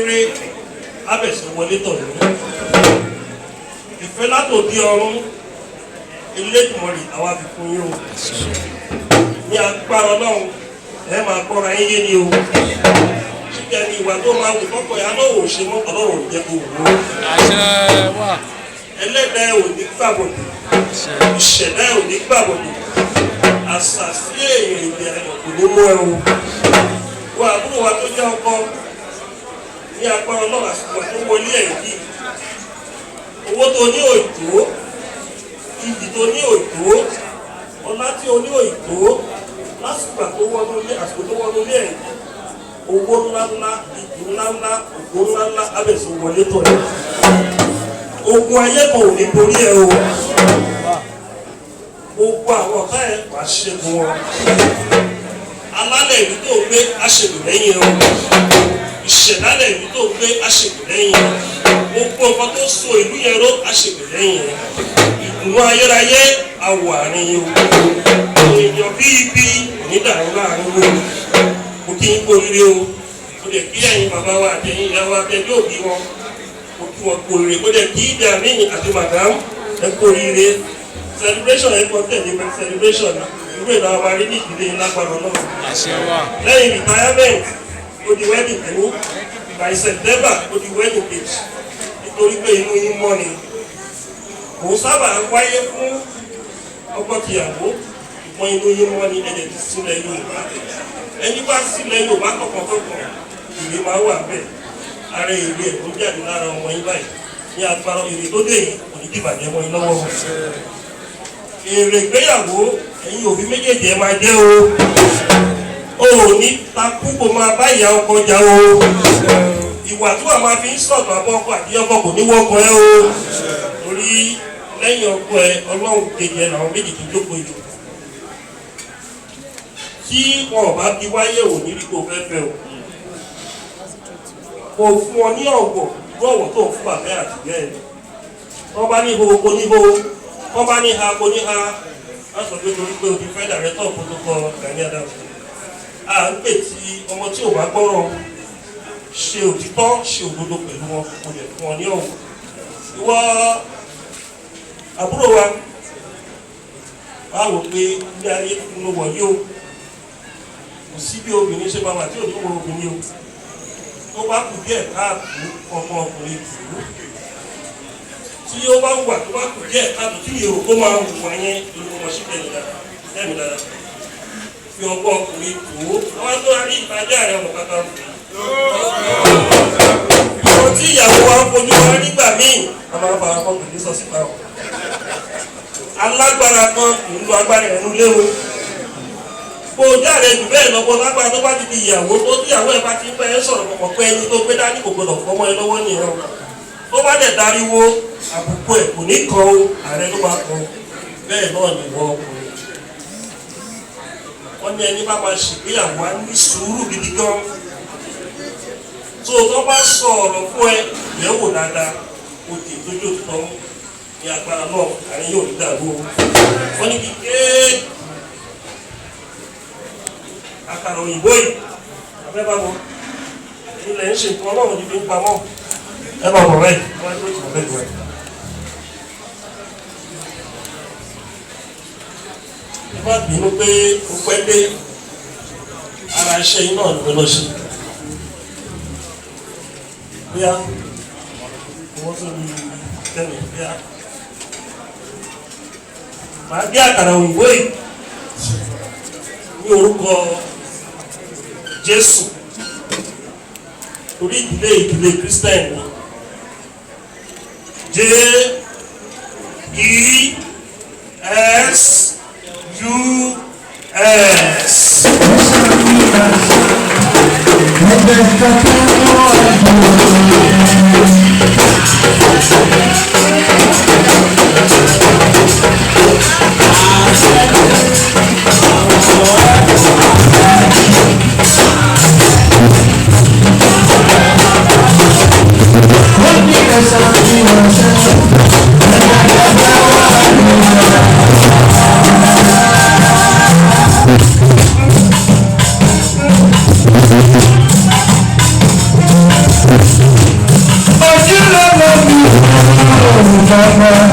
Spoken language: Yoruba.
rere abẹ̀sẹ̀ wọlé tọ̀ ní. Ìfẹ́ látòdì ọ̀run Elédùmarè àwa fi fún yín o. Ní agbára Ọlọ́run ẹ máa gbọ́ra yín yé ni o. Ṣíkẹ́ ni ìwà tó máa wù kọ́kọ́ yà lọ́wọ́ ṣe mọ́ Ọlọ́run jẹ́ kó wù ú. Ẹlẹ́dàá ò ní gbàgbọ́dọ̀. Ìṣẹ̀dá ò ní gbàgbọ́dọ̀. Àṣàṣì èèyàn ìbẹ̀rẹ̀ kò ní mú ẹ o. Wọ́n àbúrò wa tó jẹ́ ọkọ ní agbára Ọlọ́run àsìkò tó wọlé ẹ̀ yìí. Owó tó ní òjò, iyì tó ní òjò, ọlá tí o ní òjò, lásìkò tó wọnú ilé àsìkò tó wọnú ilé ẹ̀ yìí. Owó ńláńlá, iyì ńláńlá, ògo ńláńlá abẹ̀sùn wọlé tọ̀ ẹ̀. Ogun ayé kan ò ní borí ẹ o. Gbogbo àwọn ọ̀tá ẹ̀ wá ṣẹ́gun wọn. Alálẹ̀ ìlú tó gbé aṣèlú lẹ́yìn o. Ìṣẹ̀dálẹ̀ ìlú tó gbé aṣèlú lẹ́yìn o. Gbogbo nǹkan tó so ìlú yẹn ró aṣèlú lẹ́yìn o. Ìdùnnú ayérayé àwọ̀ àárín o. Èèyàn bí ibi onídàárín láàrin o. Mo kí n kó rere o. Mo lè kí ẹ̀yin bàbá wa àti ẹ̀yin ìyá wa tẹ́lẹ̀ òbí wọn. Mo kí wọn kó rere. Mo lè kí ìdí àmì àti màdàm ẹ kó rere. Celebration ẹ kọ́ tẹ̀lé celebration ìwé ìlànà wa rí ní ìdílé lágbára náà. Lẹ́yìn retirement ó di wedding kìíní by September ó di wedding date nítorí pé inú yín mọ́ ni. Kò sábà wáyé fún ọkọ tìyàwó ìpọ́n inú yín mọ́ ni ẹ̀jẹ̀ ti sílẹ̀ Yorùbá. Ẹni bá sílẹ̀ Yorùbá kọ̀ọ̀kan ìwé máa wà bẹ́ẹ̀. Ara ìwé ẹ̀ ló jáde lára ọmọ yín báyìí ní agbára ìwé tó dé yìí kò ní dìbàjẹ́ mọ́ yín lọ́wọ́. Èrè ìgbéyàwó ẹ̀yin òbí méjèèjì ẹ máa jẹ́ o. O ò ní takú kó máa bá ìyá ọkọ jà o. Ìwà tí wàá máa fi ń sọ̀tọ̀ àbọ̀ ọkọ àti ọkọ kò ní wọ́kọ ẹ o. Torí lẹ́yìn ọkọ ẹ Ọlọ́run kejì ẹ làwọn méjì tó jókòó ìjọ. Tí wọn ò bá bí wáyé ò ní rí kó fẹ́fẹ́ o. Kò fún ọ ní ọ̀wọ̀ lọ́wọ́ tó fún bàbá àti bẹ́ẹ̀ ni. Wọ́n bá ní ihò kò ní ihò. Wọ́n bá ní ha kò ní ha. Wọ́n sọ pé torí pé o ti fẹ́ dàrẹ́tọ̀ protocol Gani Adams. À ń pè tí ọmọ tí ò bá gbọ́rọ̀ ṣe òtítọ́ ṣe òdodo pẹ̀lú wọn kò lè fún ọ ní ọ̀wọ̀. Ìwọ àbúrò wa wá wò pé ilé ayé fún ló wọ̀ yí o. Kò sí bí obìnrin ṣe máa wà tí ò ní wọ obìnrin o. Tó bá kù díẹ̀ káàkiri ọmọ ọkùnrin tù ú. Tí ó bá wà tó bá kù díẹ̀ káàkiri tí èrò tó máa wù wá yẹn lórí ọmọ sí bẹ́ẹ̀ lẹ́mìí dára. Fi ọgbọ́n ọkùnrin tù ú. Àwọn tó rí ìtajà rẹ̀ ọmọ kankan fún un. Àwọn tí ìyàwó wa ń fojú wa nígbà míì, a máa ń bára fọ́ọ̀tù ní sọ́sípà ọ̀. Alágbára kan kì í lo agbára ẹ̀nu léwu. Kò jáde jù bẹ́ẹ̀ lọ́pọ̀ lágbára tó bá ti di ìyàwó tó tíyàwó ẹ̀ bá ti pẹ́ ẹ sọ̀rọ̀ pọ̀ pé ẹni tó gbé dání kò gbọdọ̀ fọmọ ẹ lọ́wọ́ nìyẹn. Tó bá dẹ̀ dariwo àbùkù ẹ̀ kò ní kan o, ààrẹ ló bá kan. Bẹ́ẹ̀ náà ni ìwọ ọkùnrin. Wọ́n ní ẹni bá máa ṣègbéyàwó á ní sùúrù gidi gan. Tó o tó bá sọ ọ̀rọ̀ fún ẹ yẹ̀wò dáadáa o tè tójú tó ní agbára náà àárín yóò ní dàrú o. Wọ́n ní kí àkàrà òyìnbó yìí abẹ́ bá wọn ilẹ̀ ń ṣe nǹkan ọlọ́run ní fi ń pamọ́ ẹ bá wọ̀ rẹ̀ wọ́n á tó tì mọ́ bẹ́ẹ̀ ẹ má bínú pé o pẹ́ dé ara iṣẹ́ iná ìwé lọ sí bíyá owó tó ní tẹ́lẹ̀ bíyá màá gé àkàrà òyìnbó yìí ní orúkọ Jésù torí ìdílé Christian ni J-E-S-U-S. Baba.